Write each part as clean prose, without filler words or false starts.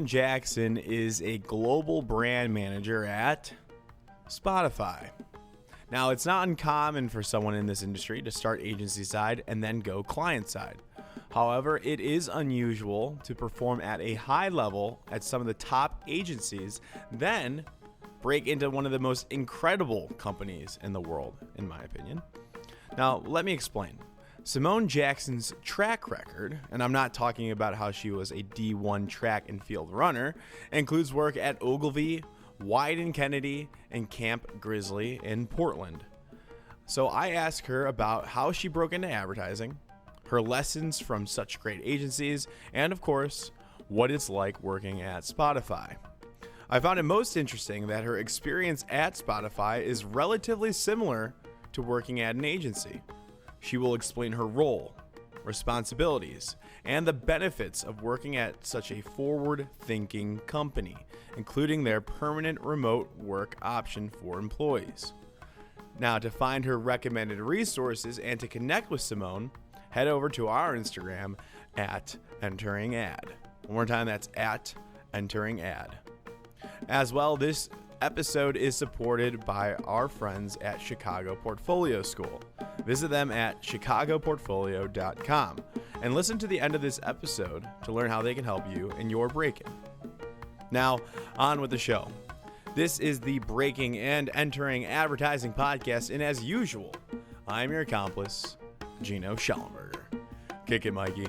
Jackson is a global brand manager at Spotify. Now, it's not uncommon for someone in this industry to start agency side and then go client side. However, it is unusual to perform at a high level at some of the top agencies, then break into one of the most incredible companies in the world, in my opinion. Now, let me explain. Simone Jackson's track record, and I'm not talking about how she was a D1 track and field runner, includes work at Ogilvy, Wieden Kennedy, and Kamp Grizzly in Portland. So I asked her about how she broke into advertising, her lessons from such great agencies, and of course, what it's like working at Spotify. I found it most interesting that her experience at Spotify is relatively similar to working at an agency. She will explain her role, responsibilities, and the benefits of working at such a forward-thinking company, including their permanent remote work option for employees. Now, to find her recommended resources and to connect with Simone, head over to our Instagram at enteringad. One more time, that's at enteringad. As well, this episode is supported by our friends at Chicago Portfolio School. Visit them at chicagoportfolio.com and listen to the end of this episode to learn how they can help you in your break-in. Now, on with the show. This is the Breaking and Entering Advertising Podcast, and as usual, I'm your accomplice, Gino Schellenberger. Kick it, Mikey.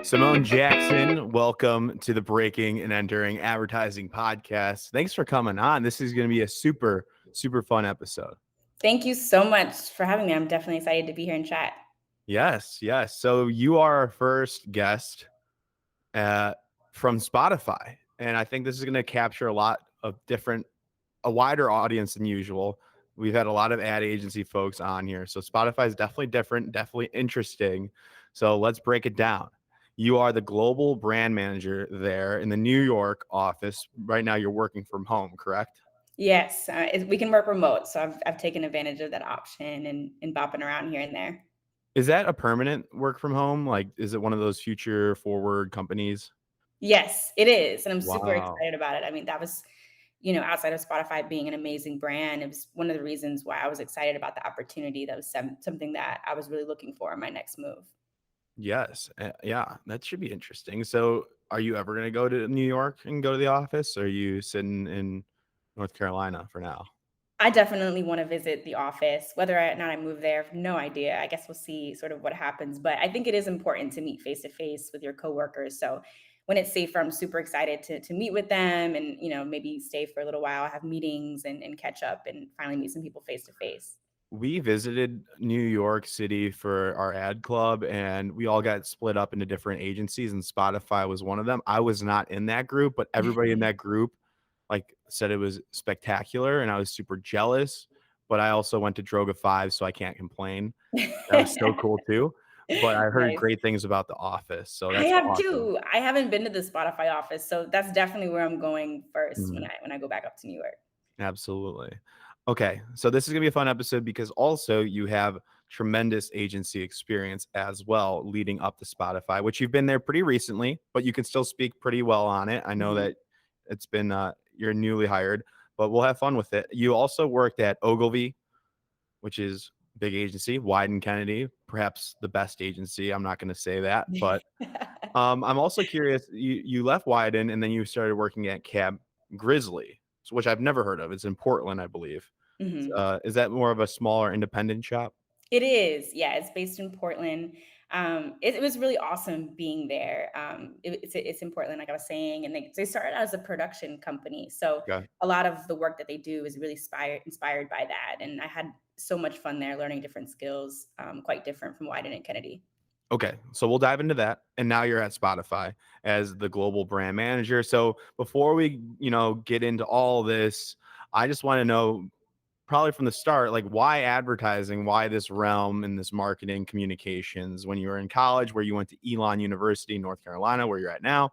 Simone Jackson, welcome to the Breaking and Entering Advertising Podcast. Thanks for coming on. This is going to be a super fun episode. Thank you so much for having me. I'm definitely excited to be here and chat. Yes. So you are our first guest from Spotify, and I think this is going to capture a lot of a wider audience than usual. We've had a lot of ad agency folks on here, so Spotify is definitely different, definitely interesting. So let's break it down. You are the global brand manager there in the New York office. Right now, you're working from home, correct? Yes, we can work remote, so I've taken advantage of that option and bopping around here and there. Is that a permanent work from home? Like, is it one of those future forward companies? Yes, it is, and I'm super Wow. excited about it. I mean, that was, outside of Spotify being an amazing brand, it was one of the reasons why I was excited about the opportunity. That was something that I was really looking for in my next move. Yes. Yeah, that should be interesting. So are you ever going to go to New York and go to the office? Or are you sitting in North Carolina for now? I definitely want to visit the office. Whether or not I move there, no idea. I guess we'll see sort of what happens. But I think it is important to meet face to face with your coworkers. So when it's safer, I'm super excited to meet with them and, maybe stay for a little while, have meetings and catch up and finally meet some people face to face. We visited New York City for our ad club, and we all got split up into different agencies, and Spotify was one of them. I was not in that group, but everybody in that group said it was spectacular, and I was super jealous. But I also went to Droga 5, so I can't complain. That was so cool too. But I heard Nice. great things about the office, so I that's have awesome. too. I haven't been to the Spotify office, so that's definitely where I'm going first Mhm. when I go back up to New York. Absolutely. Okay, so this is gonna be a fun episode because also you have tremendous agency experience as well leading up to Spotify, which you've been there pretty recently, but you can still speak pretty well on it. I know Mhm. that it's been you're newly hired, but we'll have fun with it. You also worked at Ogilvy, which is big agency, Wieden Kennedy, perhaps the best agency. I'm not going to say that, but I'm also curious. You left Wieden and then you started working at Kamp Grizzly, which I've never heard of. It's in Portland, I believe. Mhm. Is that more of a smaller independent shop? It is, yeah, it's based in Portland. It was really awesome being there. It's in Portland, like I was saying, and they started as a production company. So Okay. a lot of the work that they do is really inspired by that. And I had so much fun there learning different skills, quite different from Wyden and Kennedy. Okay, so we'll dive into that. And now you're at Spotify as the global brand manager. So before we, get into all this, I just want to know probably from the start, like why advertising, why this realm in this marketing communications when you were in college, where you went to Elon University, North Carolina, where you're at now,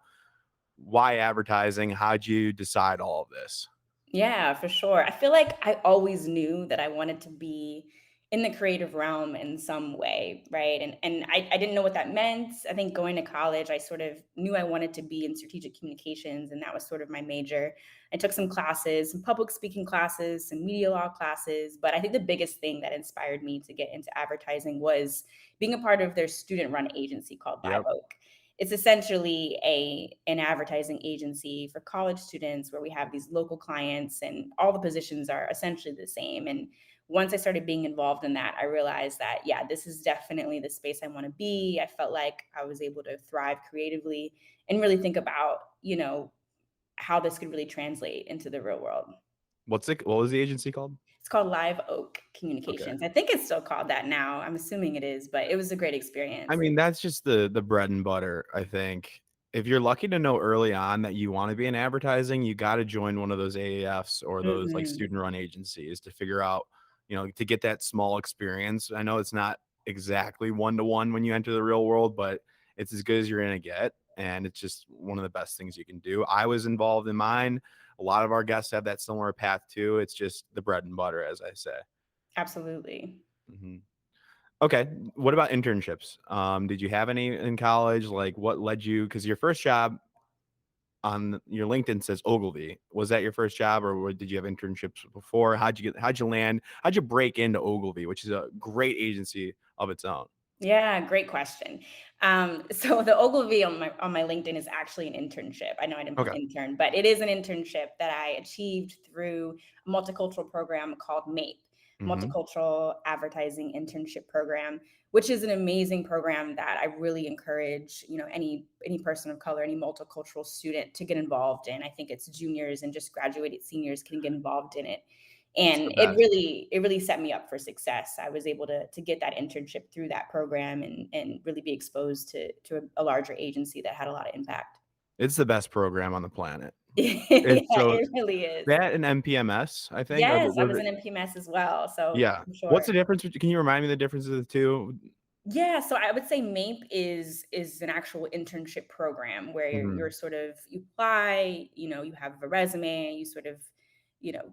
why advertising? How'd you decide all of this? Yeah, for sure. I feel like I always knew that I wanted to be in the creative realm in some way, right? And I didn't know what that meant. I think going to college, I sort of knew I wanted to be in strategic communications, and that was sort of my major. I took some classes, some public speaking classes, some media law classes, but I think the biggest thing that inspired me to get into advertising was being a part of their student-run agency called Live Yep. Oak. It's essentially a an advertising agency for college students where we have these local clients and all the positions are essentially the same. And once I started being involved in that, I realized that, yeah, this is definitely the space I want to be. I felt like I was able to thrive creatively and really think about, how this could really translate into the real world. What was the agency called? It's called Live Oak Okay. Communications. I think it's still called that now. I'm assuming it is, but it was a great I experience. mean, that's just the bread and butter, I think. If you're lucky to know early on that you wanna be in advertising, you gotta join one of those AAFs or those, like, Mhm. student-run agencies to figure out, to get that small experience. I know it's not exactly one-to-one when you enter the real world, but it's as good as you're gonna get, and it's just one of the best things you can do. I was involved in mine. A lot of our guests have that similar path too. It's just the bread and butter, as I say. Absolutely. Mhm. Okay. What about internships? Did you have any in college? Like, what led you? Because your first job on your LinkedIn says Ogilvy. Was that your first job, or did you have internships before? How'd you land? How'd you break into Ogilvy, which is a great agency of its own? Yeah, great question. So the Ogilvy on my LinkedIn is actually an internship. I know I didn't put Okay. intern, but it is an internship that I achieved through a multicultural program called MAPE, Hmm. Multicultural Advertising Internship Program, which is an amazing program that I really encourage, any person of color, any multicultural student to get involved in. I think it's juniors and just graduated seniors can get involved in it. It's the And it best. really it really set me up for success. I was able to get that internship through that program and really be exposed to a larger agency that had a lot of impact. It's the best program on the planet. Yeah, It's so it really is. that and MPMS, I think, or Yes, I was was it? in MPMS as well, so Yeah. for What's sure. the difference? Can you remind me the difference of the two? Yeah, so I would say MAPE is an actual internship program where you're Mhm. sort of you apply, you have a resume, you sort of,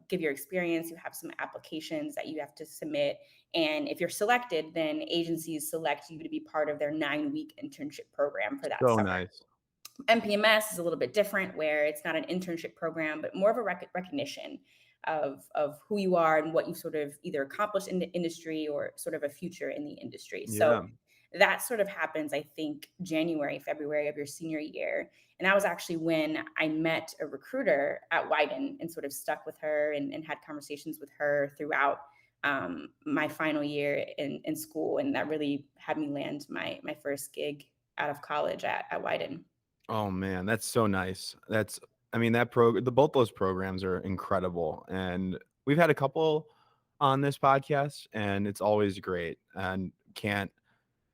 give your experience, you have some applications that you have to submit, and if you're selected, then agencies select you to be part of their 9-week internship program for that So summer. nice. MPMS is a little bit different, where it's not an internship program, but more of a recognition of who you are and what you sort of either accomplished in the industry or sort of a future in the industry. So Yeah. that sort of happens, I think, January, February of your senior year. And that was actually when I met a recruiter at Wieden and sort of stuck with her and had conversations with her throughout my final year in school. And that really had me land my first gig out of college at Wieden. Oh man, that's so nice. I mean, both those programs are incredible. And we've had a couple on this podcast, and it's always great. And can't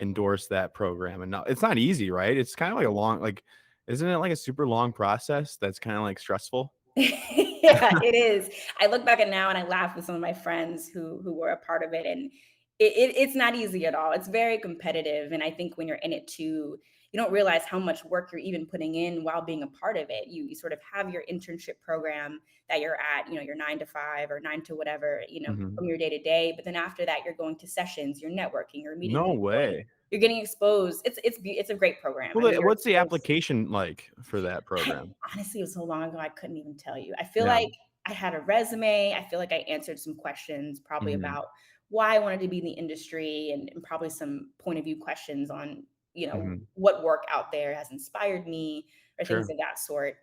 endorse that program. And it's not easy, right? It's kind of like isn't it like a super long process that's kind of like stressful? Yeah, it is. I look back at now and I laugh with some of my friends who were a part of it, and it's not easy at all. It's very competitive, and I think when you're in it too, you don't realize how much work you're even putting in while being a part of it. You sort of have your internship program that you're at, your 9 to 5 or 9 to whatever, Mhm. from your day to day. But then after that, you're going to sessions, you're networking, you're meeting No people, and way. you're getting exposed. It's a great program. I Well, mean, you're what's the exposed. application like for that I program? honestly, it was so long ago, I couldn't even tell you. I feel Yeah. like I had a resume. I feel like I answered some questions probably Mhm. about why I wanted to be in the industry and probably some point of view questions on, Mhm. what work out there has inspired me or things Sure. of that sort.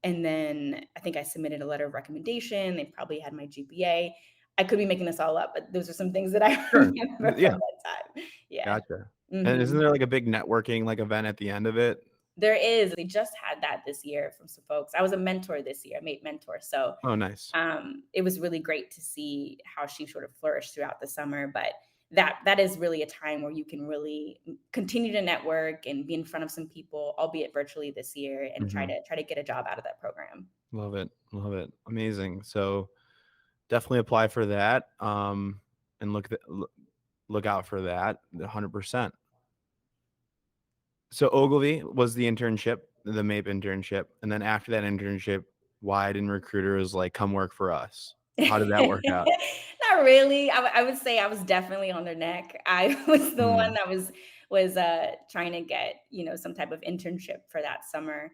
And then I think I submitted a letter of recommendation. They probably had my GPA. I could be making this all up, but those are some things that I Sure. remember from Yeah. that time. Yeah. Gotcha. And isn't Mhm. there like a big networking like event at the end of it? There is. They just had that this year from some folks. I was a mentor this year, I made mentor. So Oh, nice. it was really great to see how she sort of flourished throughout the summer. But that is really a time where you can really continue to network and be in front of some people, albeit virtually this year, and try Mhm. to try to get a job out of that program. Love it. Love it. Amazing. So definitely apply for that. And look out for that 100%. So Ogilvy was the internship, the MAPE internship. And then after that internship, Wieden recruiter is like, "Come work for us." How did that work out? Not really. I would say I was definitely on their neck. I was the one Mhm. that trying to get, some type of internship for that summer.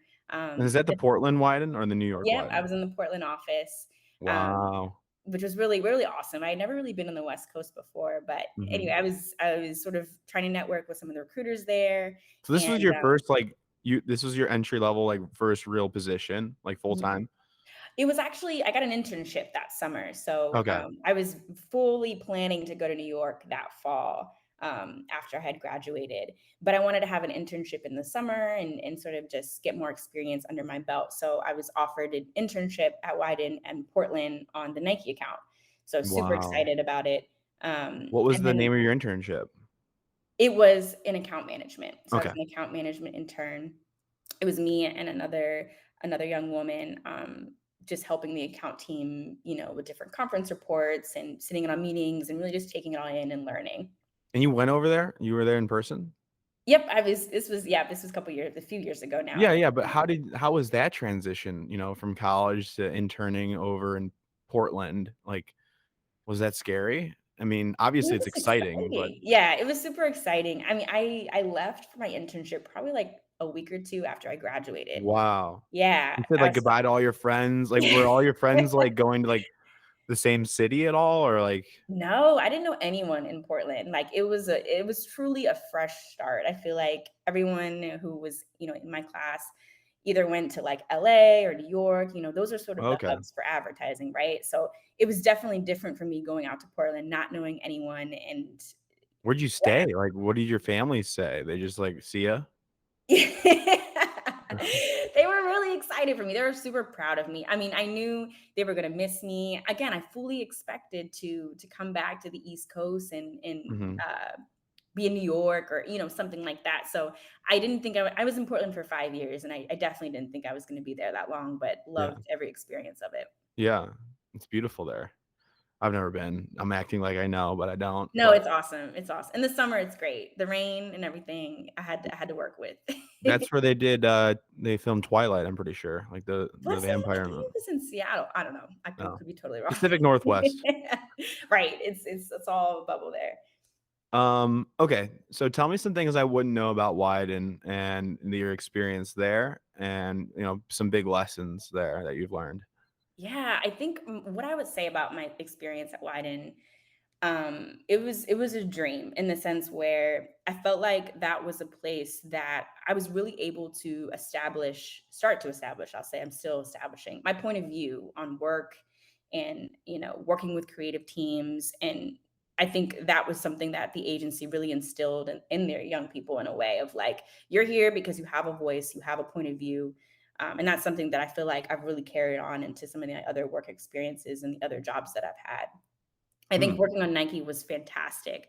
And is that the Just Portland Wieden or the New York Yep, I Wieden? was in the Portland office, um, Wow. which was really, really awesome. I had never really been on the West Coast before, but anyway, Mhm. I was sort of trying to network with some of the recruiters there, So this was and, your first, like, this was your entry level, like, first real position, like, full mhm. time? It was actually I got an internship that summer, so, Okay. I was fully planning to go to New York that fall, after I had graduated, but I wanted to have an internship in the summer and sort of just get more experience under my belt, so I was offered an internship at Wieden and Portland on the Nike account, so super Wow. excited about it, What was and the then name of your internship? it was in account management, so I was Okay. an account management intern. It was me and another young woman, just helping the account team, with different conference reports and sitting in on meetings and really just taking it all in and learning. And you went over there? You were there in person? Yep, this was a few years ago now Yeah, at this yeah, but point. how was that transition, from college to interning over in Portland? Like, was that scary? I mean, obviously It it's was exciting, but exciting. Yeah, it was super exciting. I mean, I left for my internship probably like a week or 2 after I graduated. wow. Yeah, You said, like, goodbye to all your friends, like, were all your friends, like, going to, like, the same city at all or, like No, I didn't know anyone in Portland. Like it was truly a fresh start. I feel like everyone who was, in my class either went to like LA or New York, those are sort of the okay. hubs for advertising, right? So it was definitely different for me going out to Portland, not knowing anyone and Where'd you stay? Like, what did your family say? They just like, "See ya?" They were really excited for me. They were super proud of me. I mean, I knew they were gonna miss me. Again, I fully expected to come back to the East Coast Mhm. be in New York or, something like that. So I didn't think I was in Portland for 5 years, and I definitely didn't think I was gonna be there that long, but Yeah. loved every experience of it. Yeah. It's beautiful there. I've never been. I'm acting like I know, but I don't, No, but it's awesome. It's awesome. In the summer, it's great. The rain and everything, I had to work with. that's where they filmed Twilight, I'm pretty sure, like the Was it? I vampire thought mo it was in Seattle. I don't know. I no. could be totally wrong. Pacific Northwest. Right. It's all a bubble there. Okay, so tell me some things I wouldn't know about Wyden and your experience there and, some big lessons there that you've learned. Yeah, I think what I would say about my experience at Wieden, it was a dream in the sense where I felt like that was a place that I was really able to start to establish. I'll say I'm still establishing my point of view on work and working with creative teams. And I think that was something that the agency really instilled in their young people in a way of like, you're here because you have a voice, you have a point of view. And that's something that I feel like I've really carried on into some of the other work experiences and the other jobs that I've had. I think Hmm. working on Nike was fantastic.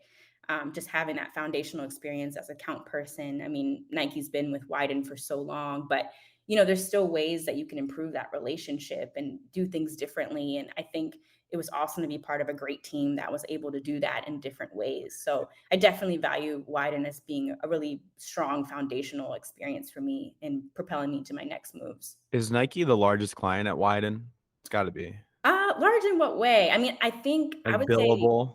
Just having that foundational experience as a account person. I mean, Nike's been with Wieden for so long, but there's still ways that you can improve that relationship and do things differently. And I think it was awesome to be part of a great team that was able to do that in different ways. So I definitely value Wieden as being a really strong foundational experience for me and propelling me to my next moves. Is Nike the largest client at Wyden? It's gotta be. Large in what way? I mean, I think I Like would say, billable,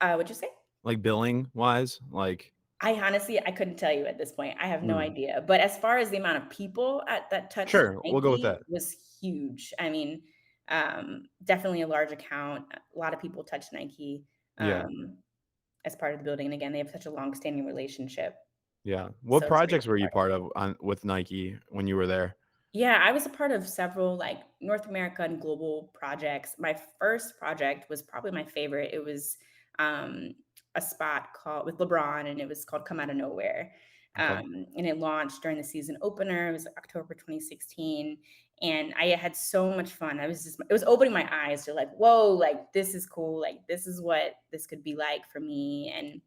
what'd you say? like billing wise, like I honestly I couldn't tell you at this point. I have no mm. idea. But as far as the amount of people that touched Sure, we'll go with Nike that. was huge. I mean, definitely a large account. A lot of people touch Nike Yeah, as part of the building. And again, they have such a long-standing relationship. yeah. What So it's great to projects be were you part of part it. of with Nike when you were there? Yeah, I was a part of several like North America and global projects. My first project was probably my favorite. It was um, a spot called with LeBron, and it was called "Come Out of Nowhere," Okay. and it launched during the season opener. It was October 2016, and I had so much fun. It was opening my eyes to like, whoa, like this is cool. Like this is what this could be like for me, and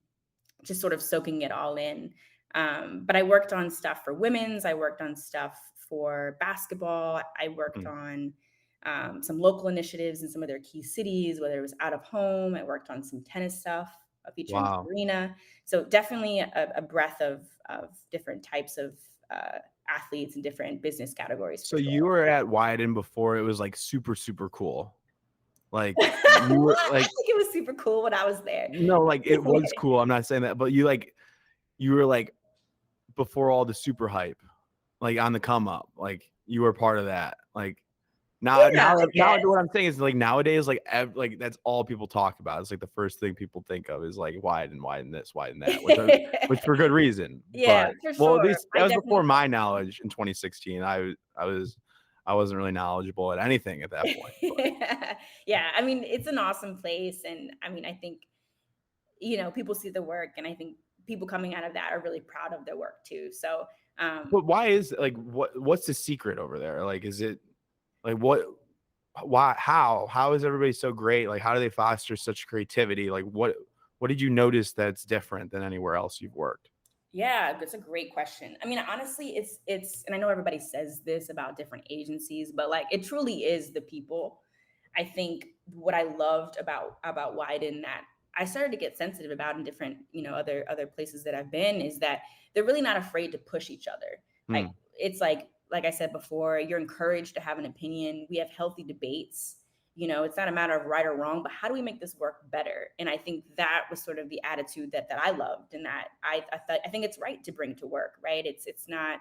just sort of soaking it all in. But I worked on stuff for women's, I worked on stuff for basketball, I worked Mm. on some local initiatives in some of their key cities, whether it was out of home, I worked on some tennis stuff. featuring Wow. Serena. So definitely a breadth of different types of athletes and different business categories So for sure. you were at Wieden before it was like super, super cool. Like Well, you were I like, think it was super cool when I was there. no, like it was cool. I'm not saying that, but you were like before all the super hype, like on the come up, like you were part of that. Like Yeah, I now guess. what I'm saying is like nowadays, like like that's all people talk about. It's like the first thing people think of is like widen this, widen that, which for good reason. Yeah, But for well, at sure. least that I was before definitely my knowledge in 2016. I wasn't really knowledgeable at anything at that point. But Yeah, I mean, it's an awesome place, and I mean, I think, people see the work, and I think people coming out of that are really proud of their work too. So, why is like what's the secret over there? Like is it like what why how is everybody so great? Like how do they foster such creativity? Like what did you notice that's different than anywhere else you've worked? yeah, that's a great question. I mean, honestly, it's and I know everybody says this about different agencies, but like it truly is the people. I think what I loved about Wyden that I started to get sensitive about in different, other places that I've been is that they're really not afraid to push each other. Like Hmm. it's like I said before, you're encouraged to have an opinion. We have healthy debates. It's not a matter of right or wrong, but how do we make this work better? And I think that was sort of the attitude that I loved, and that I think it's right to bring to work, right? It's not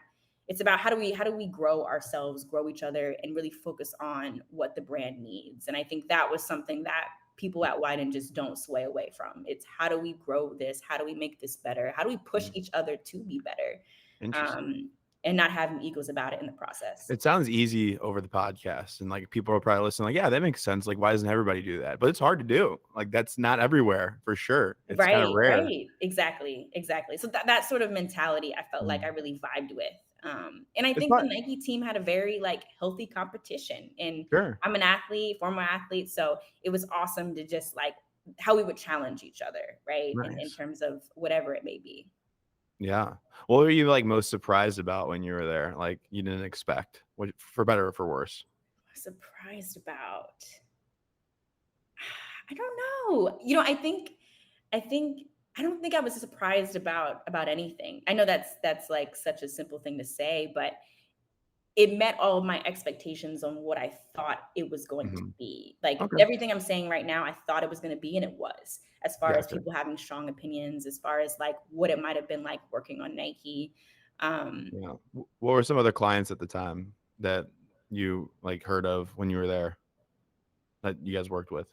it's about how do we grow ourselves, grow each other, and really focus on what the brand needs. And I think that was something that people at Wyden just don't sway away from. It's how do we grow this? How do we make this better? How do we push Hmm. each other to be better? Interesting. Um, and not having egos about it in the process. It sounds easy over the podcast, and like people are probably listening, like, yeah, that makes sense. Like, why doesn't everybody do that? But it's hard to do. Like, that's not everywhere for sure. It's kind of Right, rare. right. Exactly, exactly. So that sort of mentality I felt like I Mm. really vibed with. And I It's think the not Nike team had a very like healthy competition. And sure. I'm an athlete, former athlete, so it was awesome to just like how we would challenge each other, right? In Nice. terms of whatever it may be. Yeah. What were you like most surprised about when you were there? Like you didn't expect, what for better or for worse? Surprised about. I don't know. I think I don't think I was surprised about anything. I know that's like such a simple thing to say, but it met all of my expectations on what I thought it was going to Mhm. be. Like Okay. everything I'm saying right now, I thought it was going to be, and it was. As far as Gotcha. people having strong opinions, as far as like what it might have been like working on Nike. Um, Yeah. What were some other clients at the time that you like heard of when you were there that you guys worked with?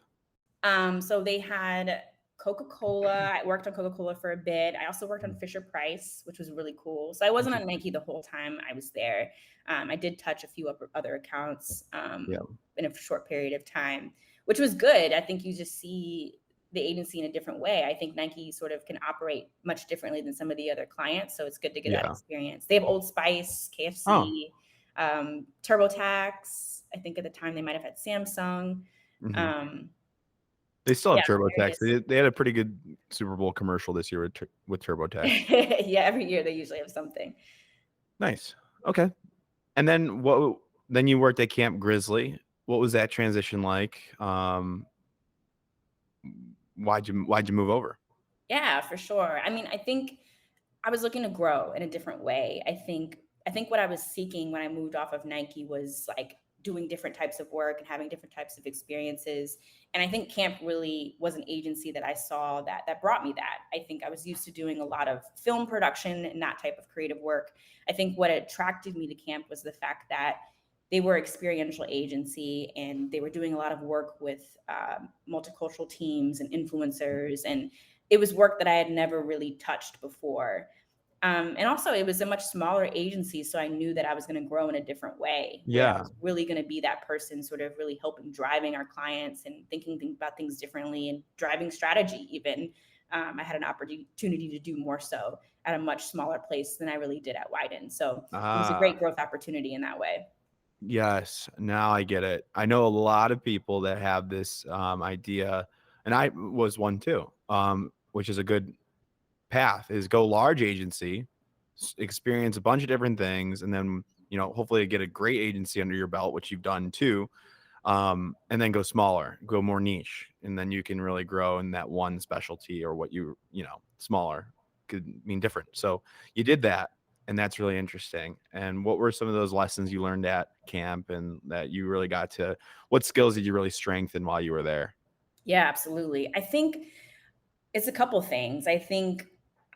so they had Coca-Cola. I worked on Coca-Cola for a bit. I also worked on Mhm. Fisher Price, which was really cool. So I wasn't on Interesting. Nike the whole time I was there. I did touch a few other accounts Yeah. in a short period of time, which was good. I think you just see the agency in a different way. I think Nike sort of can operate much differently than some of the other clients. So it's good to get that Yeah. experience. They have Old Spice, Oh. KFC, TurboTax. I think at the time they might have had Samsung. Mhm. Um, They still have yeah, TurboTax. various. They had a pretty good Super Bowl commercial this year with TurboTax. Yeah, every year they usually have something. Nice. Okay. And then then you worked at Camp Grizzly. What was that transition like? Why'd you move over? Yeah, for sure. I mean, I think I was looking to grow in a different way. I think what I was seeking when I moved off of Nike was like doing different types of work and having different types of experiences. And I think Camp really was an agency that I saw that brought me that. I think I was used to doing a lot of film production and that type of creative work. I think what attracted me to Camp was the fact that they were experiential agency and they were doing a lot of work with multicultural teams and influencers, and it was work that I had never really touched before. And also, it was a much smaller agency, so I knew that I was going to grow in a different way, where I Yeah. was really going to be that person, sort of really helping driving our clients and thinking about things differently and driving strategy. Even I had an opportunity to do more so at a much smaller place than I really did at Wyden. So it was a Ah, great growth opportunity in that way. yes. Now I get it. I know a lot of people that have this idea, and I was one too. Which is a good path is go large agency, experience a bunch of different things, and then hopefully get a great agency under your belt, which you've done too. and then go smaller, go more niche, and then you can really grow in that one specialty or what smaller could mean different. So you did that, and that's really interesting. And what were some of those lessons you learned at camp, and that you really got to? What skills did you really strengthen while you were there? Yeah, absolutely. I think it's a couple things. I think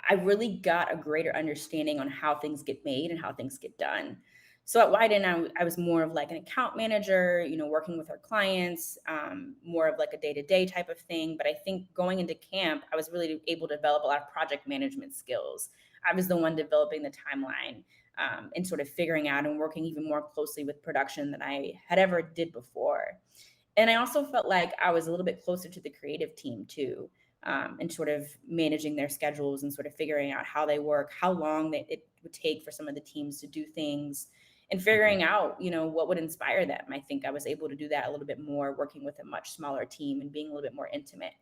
I really got a greater understanding on how things get made and how things get done. So at Wieden, I was more of like an account manager, working with our clients, more of like a day to day type of thing. But I think going into camp, I was really able to develop a lot of project management skills. I was the one developing the timeline, and sort of figuring out and working even more closely with production than I had ever did before. And I also felt like I was a little bit closer to the creative team too, and sort of managing their schedules and sort of figuring out how they work, how long it would take for some of the teams to do things, and Mhm. figuring out, what would inspire them. I think I was able to do that a little bit more working with a much smaller team and being a little bit more intimate.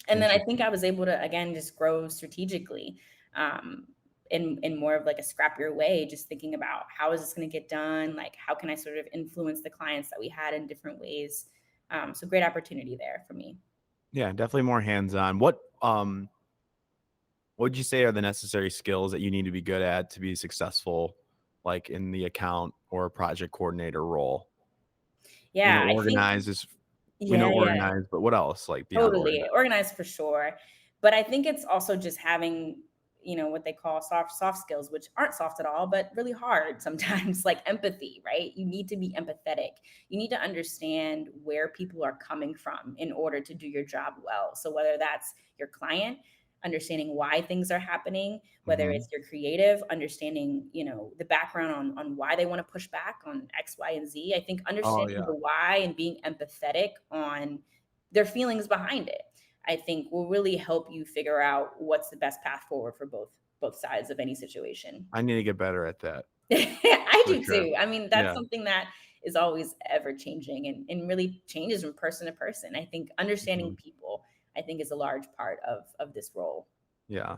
And then I think Interesting. I was able to again just grow strategically, um, in more of like a scrappier way, just thinking about how is this going to get done, like how can I sort of influence the clients that we had in different ways. So great opportunity there for me. Yeah, definitely more hands-on. What would you say are the necessary skills that you need to be good at to be successful, like in the account or project coordinator role? Yeah, I think Organize is we know yeah, yeah. organize, but what else, like, beyond Totally, organize? organized for sure, but I think it's also just having, what they call soft skills, which aren't soft at all, but really hard sometimes, like empathy, right? You need to be empathetic. You need to understand where people are coming from in order to do your job well. So whether that's your client, understanding why things are happening, whether Mhm. it's your creative, understanding, the background on why they want to push back on X, Y, and Z. I think Oh, understanding yeah. the why and being empathetic on their feelings behind it, I think will really help you figure out what's the best path forward for both sides of any situation. I need to get better at that, I for do sure. too. I mean, that's Yeah. something that is always ever changing and really changes from person to person. I think understanding Mhm. people, I think, is a large part of this role. Yeah.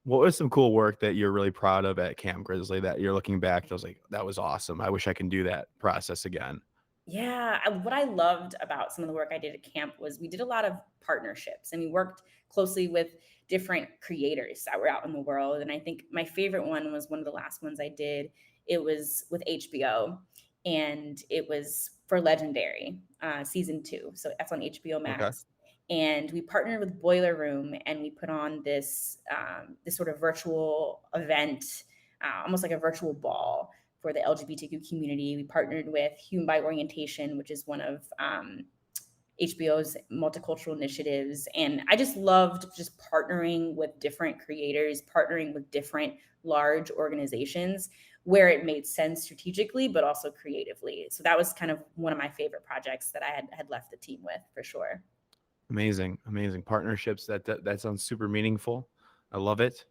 What was some cool work that you're really proud of at Camp Grizzly that you're looking back and I was like, "That was awesome. I wish I can do that process again." Yeah, what I loved about some of the work I did at camp was we did a lot of partnerships and we worked closely with different creators that were out in the world. And I think my favorite one was one of the last ones I did. It was with HBO, and it was for Legendary, season 2. So that's on HBO Okay. Max. And we partnered with Boiler Room and we put on this sort of virtual event, almost like a virtual ball for the LGBTQ community. We partnered with Human by Orientation, which is one of HBO's multicultural initiatives. And I just loved just partnering with different creators, partnering with different large organizations where it made sense strategically, but also creatively. So that was kind of one of my favorite projects that I had left the team with for sure. Amazing, amazing partnerships. That sounds super meaningful. I love it.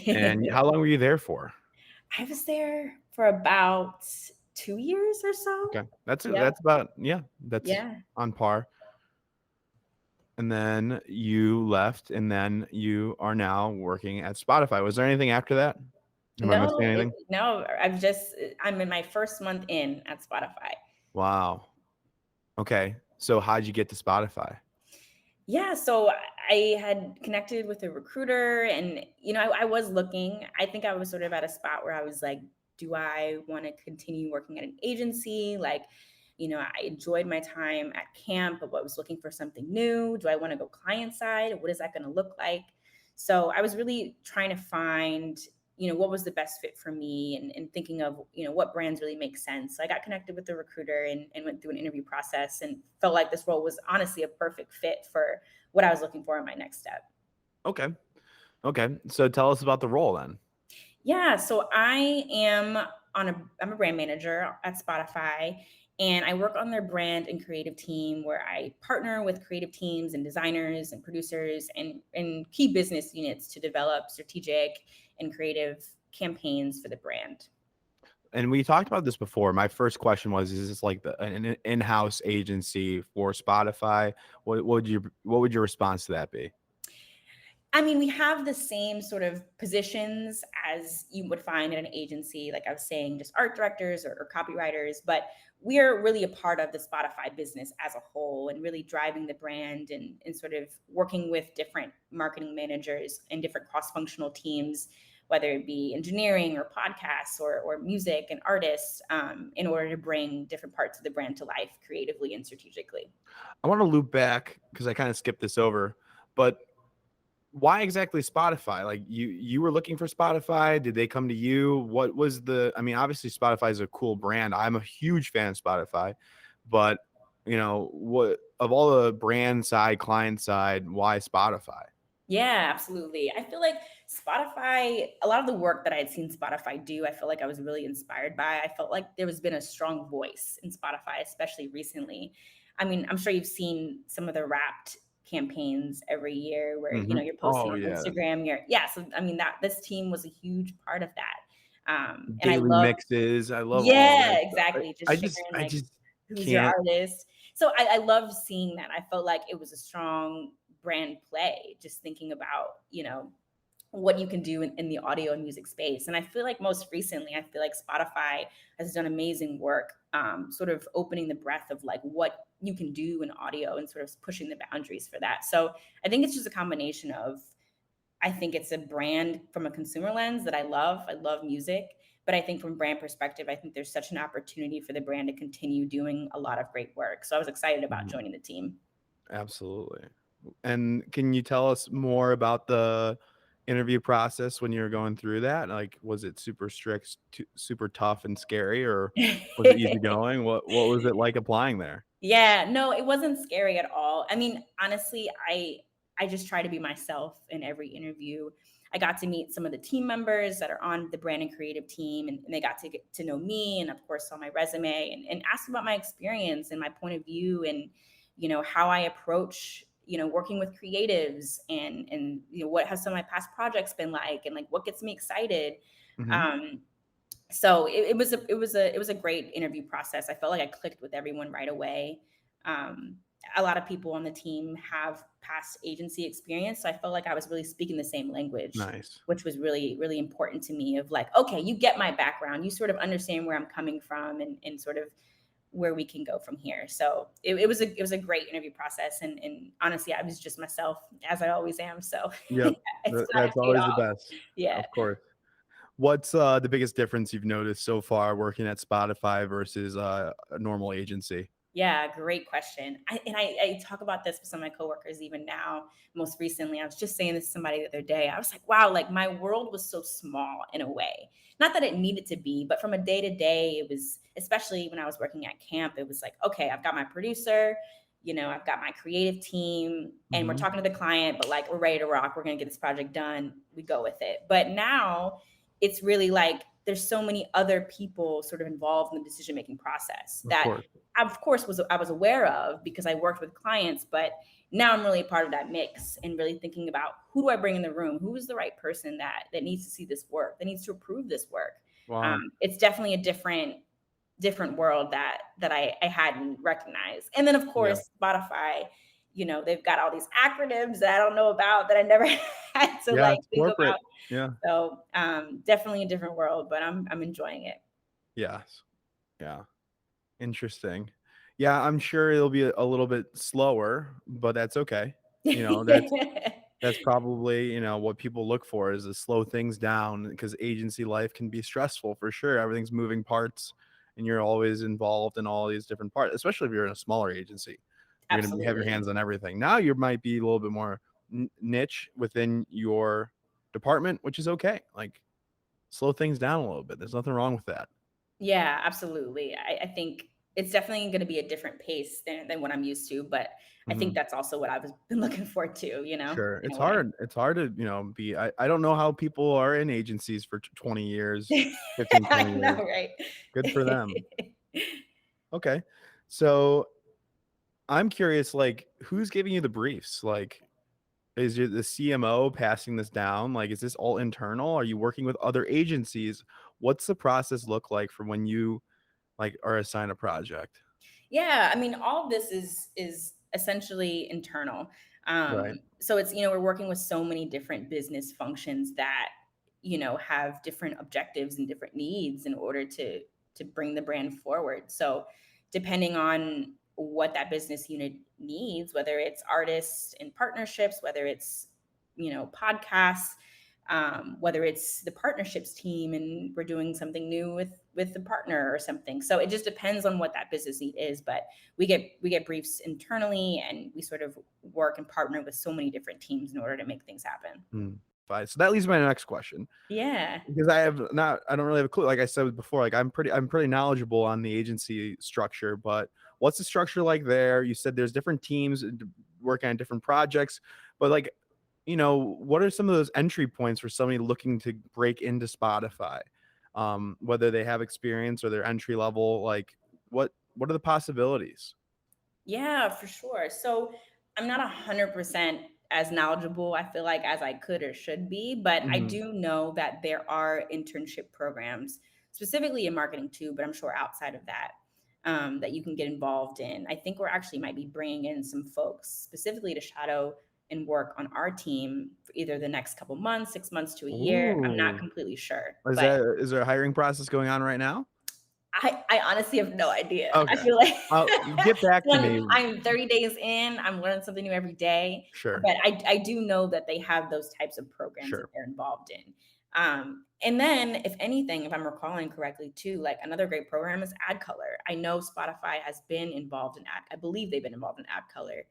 And how long were you there for? I was there for about 2 years or so. Okay. That's Yeah. that's about yeah, that's Yeah. on par. And then you left, and then you are now working at Spotify. Was there anything after that? Am I missing anything? No, I'm in my first month in at Spotify. Wow. Okay. So how'd you get to Spotify? Yeah, so I had connected with a recruiter and, I was looking. I think I was sort of at a spot where I was like, do I want to continue working at an agency? Like, I enjoyed my time at camp, but was looking for something new. Do I want to go client side? What is that going to look like? So I was really trying to find, what was the best fit for me, and thinking of, what brands really make sense. So I got connected with the recruiter and went through an interview process and felt like this role was honestly a perfect fit for what I was looking for in my next step. Okay. Okay. So tell us about the role then. Yeah, so I'm a brand manager at Spotify, and I work on their brand and creative team where I partner with creative teams and designers and producers and key business units to develop strategic and creative campaigns for the brand. And we talked about this before. My first question was, is this like an in-house agency for Spotify? What would your response to that be? I mean, we have the same sort of positions as you would find in an agency, like I was saying, just art directors or copywriters, but we're really a part of the Spotify business as a whole and really driving the brand and sort of working with different marketing managers and different cross-functional teams, whether it be engineering or podcasts or music and artists, in order to bring different parts of the brand to life creatively and strategically. I want to loop back because I kind of skipped this over, but why exactly Spotify? Like you were looking for Spotify. Did they come to you? What was I mean, obviously Spotify is a cool brand. I'm a huge fan of Spotify, but what of all the brand side, client side, why Spotify? Yeah, absolutely. I feel like Spotify, a lot of the work that I had seen Spotify do, I feel like I was really inspired by. I felt like there has been a strong voice in Spotify, especially recently. I mean, I'm sure you've seen some of the wrapped campaigns every year where, Hmm. you're posting Oh on yeah, Instagram. Yeah. So, I mean, that this team was a huge part of that. And I daily love, mixes. I love all yeah, that stuff. exactly. Just sharing I like just who's your can't. artist. So I love seeing that. I felt like it was a strong brand play, just thinking about, what you can do in the audio and music space. And I feel like most recently, I feel like Spotify has done amazing work, sort of opening the breadth of like what you can do in audio and sort of pushing the boundaries for that. So I think it's just a combination of, I think it's a brand from a consumer lens that I love. I love music. But I think from a brand perspective, I think there's such an opportunity for the brand to continue doing a lot of great work. So I was excited about Mhm. joining the team. Absolutely. And can you tell us more about the interview process when you were going through that? Like, was it super strict, super tough and scary, or was it easygoing? What was it like applying there? Yeah, no, it wasn't scary at all. I mean, honestly, I just try to be myself in every interview. I got to meet some of the team members that are on the brand and creative team, and they got to get to know me, and of course, saw my resume and asked about my experience and my point of view, and how I approach working with creatives, and what has some of my past projects been like, and like what gets me excited. Hmm. Um, so it was a great interview process. I felt like I clicked with everyone right away. Um, a lot of people on the team have past agency experience, so I felt like I was really speaking the same language, Nice. which was really really important to me. Of like, okay, you get my background, you sort of understand where I'm coming from, and sort of where we can go from here. So it was a great interview process, and honestly, I was just myself as I always am. So Yep. it's glad it That's paid always the off. best. Yeah. Of course. What's the biggest difference you've noticed so far working at Spotify versus a normal agency? Yeah, great question. I talk about this with some of my coworkers even now. Most recently, I was just saying this to somebody the other day. I was like, wow, like my world was so small in a way. Not that it needed to be, but from a day to day, it was, especially when I was working at Kamp, it was like, okay, I've got my producer, I've got my creative team, and we're Hmm. talking to the client, but like we're ready to rock. We're going to get this project done. We go with it. But now it's really like there's so many other people sort of involved in the decision making process Of that course. of course I was aware of because I worked with clients, but now I'm really a part of that mix and really thinking about who do I bring in the room? Who is the right person that needs to see this work, that needs to approve this work? Wow. It's definitely a different world that I hadn't recognized. And then of Yeah. course Spotify, they've got all these acronyms that I don't know about that I never had to Yeah, like it's think corporate. about. Yeah. So definitely a different world, but I'm enjoying it. Yes. Yeah. Interesting. Yeah, I'm sure it'll be a little bit slower, but that's okay. You know, that's probably, what people look for is to slow things down because agency life can be stressful for sure. Everything's moving parts and you're always involved in all these different parts, especially if you're in a smaller agency. You're going to have your Absolutely. hands on everything. Now you might be a little bit more niche within your department, which is okay. Like slow things down a little bit. There's nothing wrong with that. Yeah, absolutely. I think it's definitely going to be a different pace than what I'm used to, but I think Mhm. that's also what I've been looking for too, Sure. in It's a way. hard. It's hard to, be I don't know how people are in agencies for 20 years, 15, I 20 know, years. right? Good for them. Okay. So I'm curious, like, who's giving you the briefs? Like, is it the CMO passing this down? Like, is this all internal? Are you working with other agencies? What's the process look like for when you like are assigned a project? Yeah, I mean, all of this is essentially internal. Right. So it's, we're working with so many different business functions that, have different objectives and different needs in order to bring the brand forward. So depending on what that business unit needs, whether it's artists and partnerships, whether it's, podcasts, whether it's the partnerships team and we're doing something new with the partner or something. So it just depends on what that business need is. But we get briefs internally, and we sort of work and partner with so many different teams in order to make things happen. Mm. Fine. So that leads to my next question. Yeah. Because I don't really have a clue. Like I said before, like I'm pretty knowledgeable on the agency structure, but what's the structure like there? You said there's different teams working on different projects, but like, what are some of those entry points for somebody looking to break into Spotify? Whether they have experience or they're entry level, like what are the possibilities? Yeah, for sure. So I'm not 100% as knowledgeable, I feel like, as I could or should be, but I Mhm. do know that there are internship programs, specifically in marketing too, but I'm sure outside of that, that you can get involved in. I think we're actually might be bringing in some folks specifically to shadow and work on our team for either the next couple months, 6 months to a year. I'm not Ooh. completely sure, Is but there a hiring process going on right now? I honestly have no idea. I Okay. feel like Get back so to I'm me. I'm 30 days in, I'm learning something new every day, Sure. but I do know that they have those types of programs that Sure. they're involved in. And then if anything, if I'm recalling correctly too, like another great program is Ad Color. I know Spotify has been involved in I believe they've been involved in Ad Color,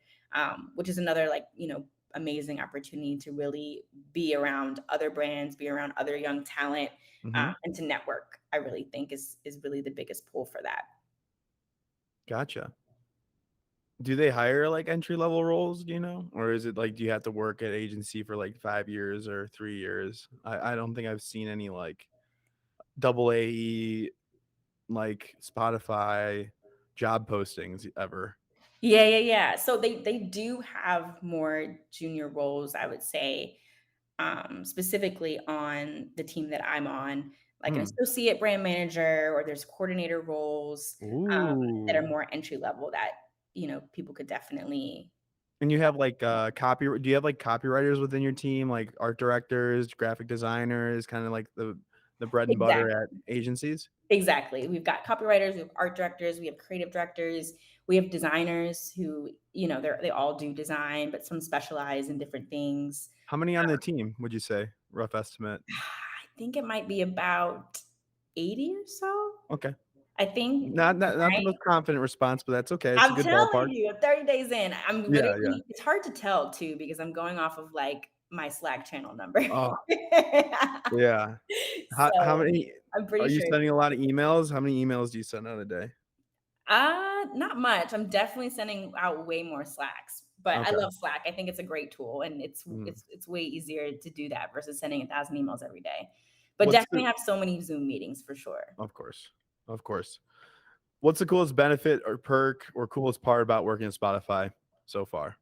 which is another like, amazing opportunity to really be around other brands, be around other young talent, Mhm. and to network. I really think is really the biggest pull for that. Gotcha. Do they hire, like, entry level roles, do you know? Or is it, like, do you have to work at agency for, like, 5 years or 3 years? I don't think I've seen any, like, double AE, like, Spotify job postings ever. Yeah, yeah, yeah. So they do have more junior roles, I would say, specifically on the team that I'm on, like an Hmm. associate brand manager, or there's coordinator roles, that are Ooh. more entry level that, people could definitely. And you have, like, do you have, like, copywriters within your team, like art directors, graphic designers, kinda like the bread and butter Exactly. at agencies? Exactly. We've got copywriters, we have art directors, we have creative directors, we have designers who, they all do design, but some specialize in different things. How many on the team, would you say? Rough estimate. I think it might be about 80 or so. Okay. I think, Not the right? most confident response, but that's okay, it's a I'm good telling ballpark. you, 30 days in, I'm Yeah, yeah. literally it's hard to tell too because I'm going off of, like, my Slack channel number. Oh, yeah. How So, many I'm are pretty you sure it's sending a about lot of 80. emails? How many emails do you send out a day? Not much. I'm definitely sending out way more Slacks, but I Okay. love Slack. I think it's a great tool, and it's Mm. it's it's way easier to do that versus sending 1,000 emails every day. But What's the definitely have so many Zoom meetings for sure. Of course. Of course. What's the coolest benefit or perk or coolest part about working at Spotify so far?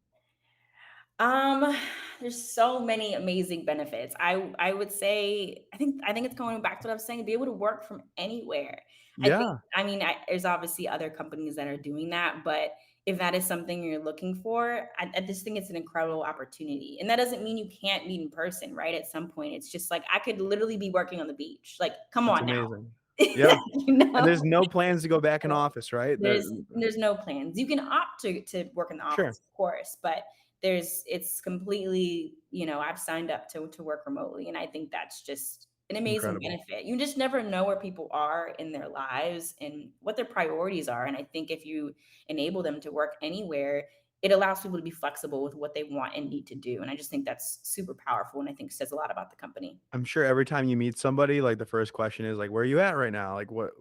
Um, there's so many amazing benefits. I would say I think it's going back to what I was saying, be able to work from anywhere. Yeah, There's obviously other companies that are doing that, but if that is something you're looking for, I just think it's an incredible opportunity. And that doesn't mean you can't meet in person, right? At some point, it's just like I could literally be working on the beach. Like, come that's on now. amazing. Yeah, You and know? there's no plans to go back in office, right? There's no plans. You can opt to work in the Sure. office, of course, but it's completely, I've signed up to work remotely, and I think that's just an amazing Incredible. benefit. You just never know where people are in their lives and what their priorities are, and I think if you enable them to work anywhere, it allows people to be flexible with what they want and need to do, and I just think that's super powerful, and I think says a lot about the company. I'm sure every time you meet somebody, like, the first question is, like, "Where are you at right now?" Like, "Where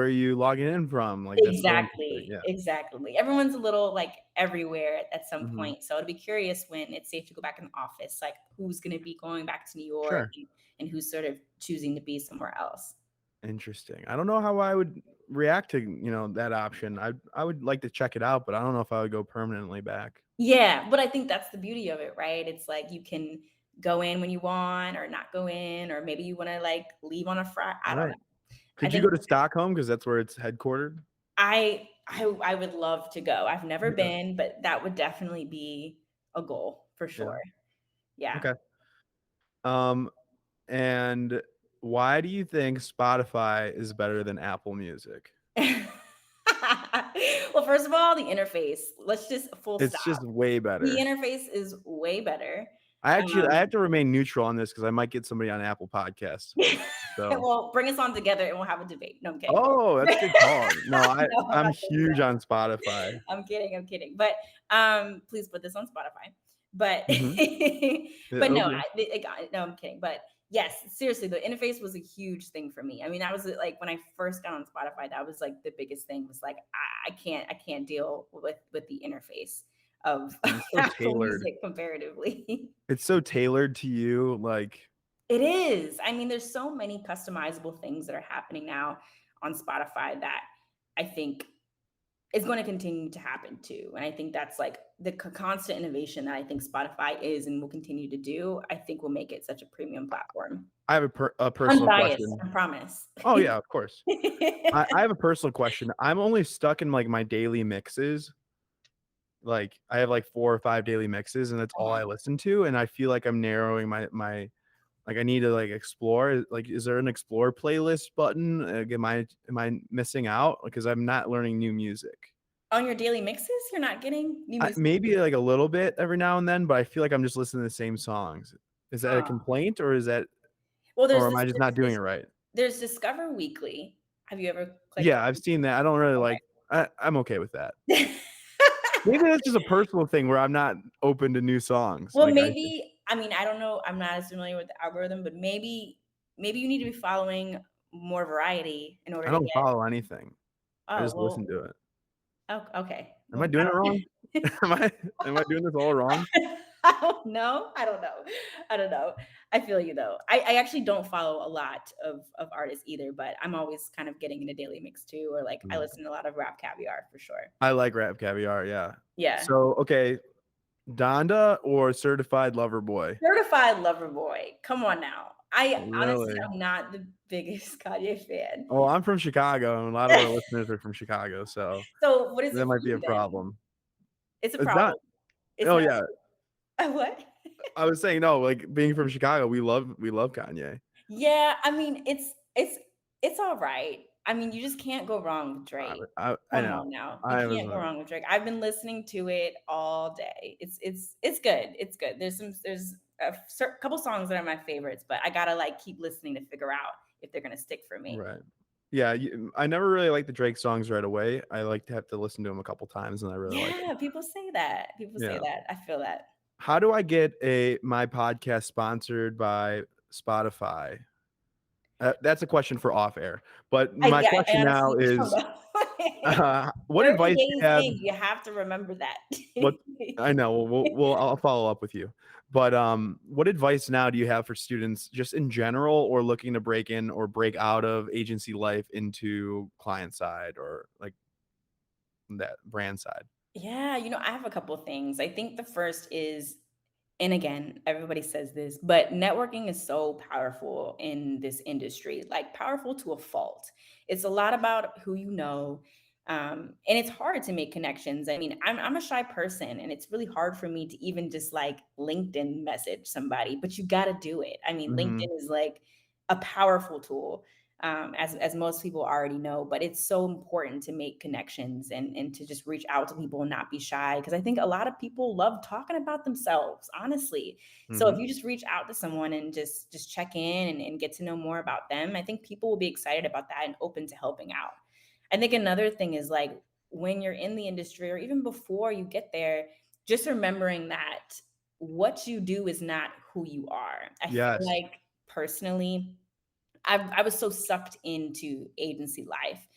are you logging in from?" Like, that's so interesting, Exactly, yeah. exactly. Everyone's a little, like, everywhere at some Mhm. point, so I'd be curious when it's safe to go back in the office, like, who's gonna be going back to New York Sure. and who's sort of choosing to be somewhere else. Interesting. I don't know how I would react to, that option. I would like to check it out, but I don't know if I would go permanently back. Yeah, but I think that's the beauty of it, right? It's like you can go in when you want or not go in, or maybe you wanna, like, leave on a Friday. I don't Right. know. I Could you think go to Stockholm? Because that's where it's headquartered? I would love to go. I've never Yeah. been, but that would definitely be a goal for Yeah. sure. Yeah. Okay. Um, and why do you think Spotify is better than Apple Music? Well, first of all, the interface. Let's just full It's stop. just way The better. interface is way better. I have Um, to remain neutral on this because I might get somebody on Apple Podcasts. So, well, bring us on together and we'll have a debate. No, I'm kidding. oh, that's a good call. No, No, I'm I'm not doing huge that. on Spotify. I'm kidding. I'm kidding. But please put this on Spotify. But Mhm. but It'll no, be. no, I'm kidding. But yes, seriously, the interface was a huge thing for me. I mean, that was like when I first got on Spotify, that was like the biggest thing. Was like I can't deal with the interface of And it's so Apple tailored. Music comparatively. It's so tailored to you. Like, It is. I mean, there's so many customizable things that are happening now on Spotify that I think is going to continue to happen too. And I think that's like the constant innovation that I think Spotify is and will continue to do, I think will make it such a premium platform. I have a personal Unbiased, question. I promise. Oh yeah, of course. I have a personal question. I'm only stuck in like my daily mixes. Like I have like 4 or 5 daily mixes, and that's all Uh-huh. I listen to. And I feel like I'm narrowing like I need to like explore. Like, is there an explore playlist button? Am I missing out? Because I'm not learning new music. On your daily mixes, you're not getting new music? Maybe like a little bit every now and then, but I feel like I'm just listening to the same songs. Is that a Huh. complaint, or is that, Well, or am I just not doing it right? there's Discover Weekly. Have you ever clicked Yeah, I've seen that. I don't really like. I'm okay with that. on? Maybe that's just a personal thing where I'm not open to new songs. Well, Like maybe, I mean, I don't know. I'm not as familiar with the algorithm, but maybe you need to be following more variety in order I to don't get. follow anything. I Oh, just listen well, to it. oh, okay. Am I Well, doing it wrong? Am I am I doing this all wrong? I don't know. I don't know. I don't know. I feel you though. I actually don't follow a lot of artists either, but I'm always kind of getting into daily mix too, or like I Mm. listen to a lot of Rap Caviar for sure. I like Rap Caviar, yeah. Yeah. So, okay, Donda or Certified Lover Boy? Certified Lover Boy. Come on now. I honestly Really? am not the biggest Kanye fan. Oh, I'm from Chicago, and a lot of our listeners are from Chicago, so So what is that it for might be a you then? problem. It's a It's not. problem. It's Oh, not yeah. what? I was saying, no, like, being from Chicago, we love Kanye. Yeah, I mean, it's all right. I mean, you just can't go wrong with Drake. I Come know. on now. You I was can't go wrong with Drake. I've been listening to it all day. It's good. It's good. There's couple songs that are my favorites, but I gotta like keep listening to figure out if they're gonna stick for me. right. Yeah, I never really liked the Drake songs right away. I like to have to listen to them a couple times, and I really like them. Yeah, people say that. People say Yeah. that. I feel that. How do I get my podcast sponsored by Spotify? That's a question for off air. But my I question now honestly don't is, know. what Early advice do you days have? thing, you have to remember that. What I know, I'll follow up with you. But what advice now do you have for students just in general, or looking to break in or break out of agency life into client side, or like that brand side? Yeah, I have a couple of things. I think the first is, and again, everybody says this, but networking is so powerful in this industry, like powerful to a fault. It's a lot about who you know. And it's hard to make connections. I mean, I'm a shy person, and it's really hard for me to even just like LinkedIn message somebody, but you got to do it. I mean, Mhm. LinkedIn is like a powerful tool, as most people already know, but it's so important to make connections and to just reach out to people and not be shy, because I think a lot of people love talking about themselves, honestly. So if Mhm. you just reach out to someone and just check in and get to know more about them, I think people will be excited about that and open to helping out. I think another thing is like when you're in the industry or even before you get there, just remembering that what you do is not who you are. I feel Yes. like personally, I was so sucked into agency life.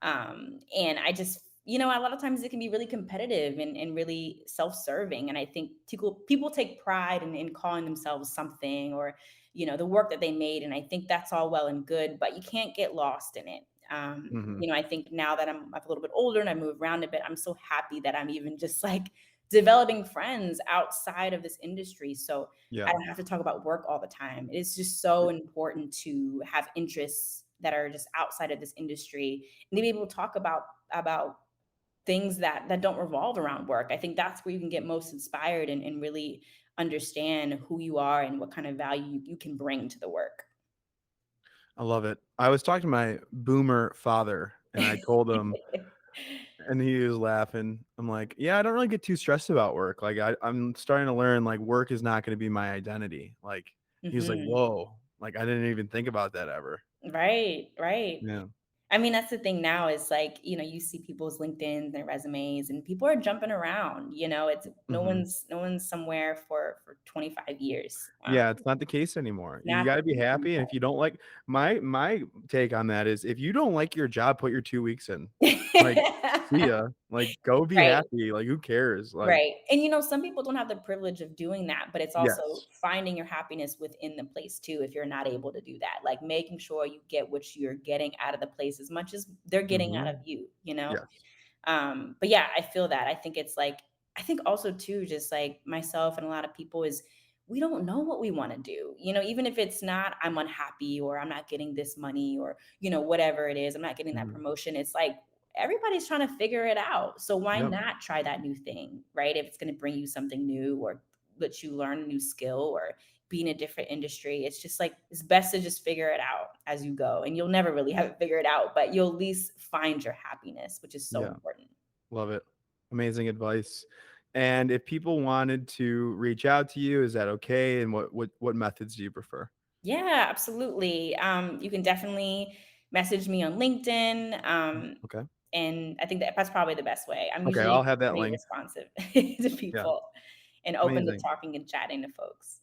And I just, a lot of times it can be really competitive and really self-serving. And I think people take pride in calling themselves something, or, the work that they made. And I think that's all well and good, but you can't get lost in it. Mhm. I think now that I'm a little bit older and I move around a bit, I'm so happy that I'm even just like developing friends outside of this industry. So I Yeah. don't have to talk about work all the time. It's just so important to have interests that are just outside of this industry and to be able to talk about things that don't revolve around work. I think that's where you can get most inspired and really understand who you are and what kind of value you can bring to the work. I love it. I was talking to my boomer father and I told him, and he was laughing. I'm like, yeah, I don't really get too stressed about work. Like I'm starting to learn like work is not going to be my identity. Like he's like, Mhm. whoa, like I didn't even think about that ever. Right, right. Yeah. I mean, that's the thing now is like, you see people's LinkedIn, their resumes, and people are jumping around, it's Hmm. no one's somewhere for 25 years. Yeah, it's not the case anymore. You Not got to the be case happy, and if anymore. you don't like my take on that is if you don't like your job, put your 2 weeks in. Like, see ya. Like, go be Right. happy. Like, who cares? Like, Right. And some people don't have the privilege of doing that, but it's also yes. finding your happiness within the place too if you're not able to do that. Like making sure you get what you're getting out of the place as much as they're getting out Hmm. of you. Yes. But yeah, I feel that. I think it's like, I think also too, just like myself and a lot of people is we don't know what we want to do. Even if it's not, I'm unhappy or I'm not getting this money or, whatever it is, I'm not getting that Hmm. promotion. It's like everybody's trying to figure it out. So why Yep. not try that new thing, right? If it's going to bring you something new or let you learn a new skill or be in a different industry, it's just like it's best to just figure it out as you go. And you'll never really have it figured out, but you'll at least find your happiness, which is so Yeah. important. Love it. Amazing advice. And if people wanted to reach out to you, is that okay? And what methods do you prefer? Yeah, absolutely. You can definitely message me on LinkedIn. Okay. And I think that's probably the best way. I'm Okay, I'll usually have that pretty link. responsive to Yeah. people and open to Amazing. talking and chatting to folks.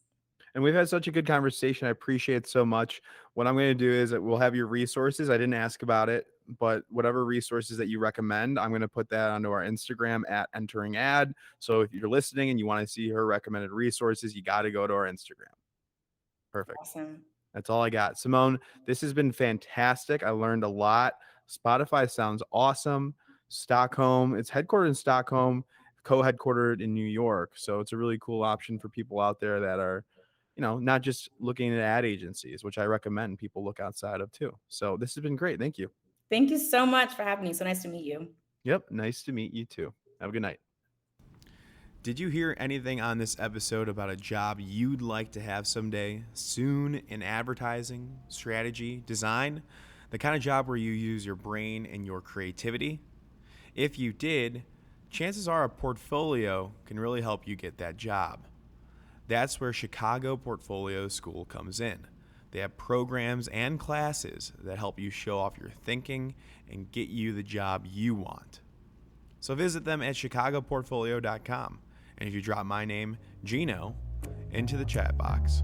And we've had such a good conversation. I appreciate it so much. What I'm going to do is that we'll have your resources. I didn't ask about it, but whatever resources that you recommend, I'm going to put that onto our Instagram at entering ad. So if you're listening and you want to see her recommended resources, you got to go to our Instagram. Perfect. Awesome. That's all I got. Simone, this has been fantastic. I learned a lot. Spotify sounds awesome. Stockholm, it's headquartered in Stockholm, co-headquartered in New York. So it's a really cool option for people out there that are, not just looking at ad agencies, which I recommend people look outside of too. So this has been great. Thank you. Thank you so much for having me. So nice to meet you. Yep. Nice to meet you too. Have a good night. Did you hear anything on this episode about a job you'd like to have someday, soon in advertising, strategy, design? The kind of job where you use your brain and your creativity? If you did, chances are a portfolio can really help you get that job. That's where Chicago Portfolio School comes in. They have programs and classes that help you show off your thinking and get you the job you want. So visit them at chicagoportfolio.com. And if you drop my name, Gino, into the chat box,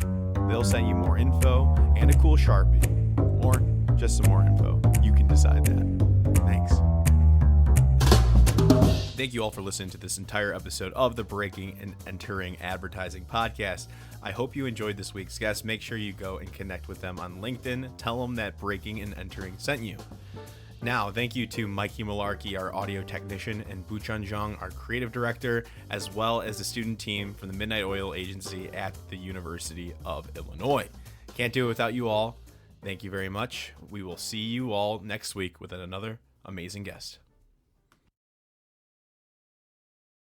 they'll send you more info and a cool Sharpie. Or just some more info. You can decide that. Thanks. Thank you all for listening to this entire episode of the Breaking and Entering Advertising podcast. I hope you enjoyed this week's guest. Make sure you go and connect with them on LinkedIn. Tell them that Breaking and Entering sent you. Now, thank you to Mikey Malarkey, our audio technician, and Buchun Zhang, our creative director, as well as the student team from the Midnight Oil Agency at the University of Illinois. Can't do it without you all. Thank you very much. We will see you all next week with another amazing guest.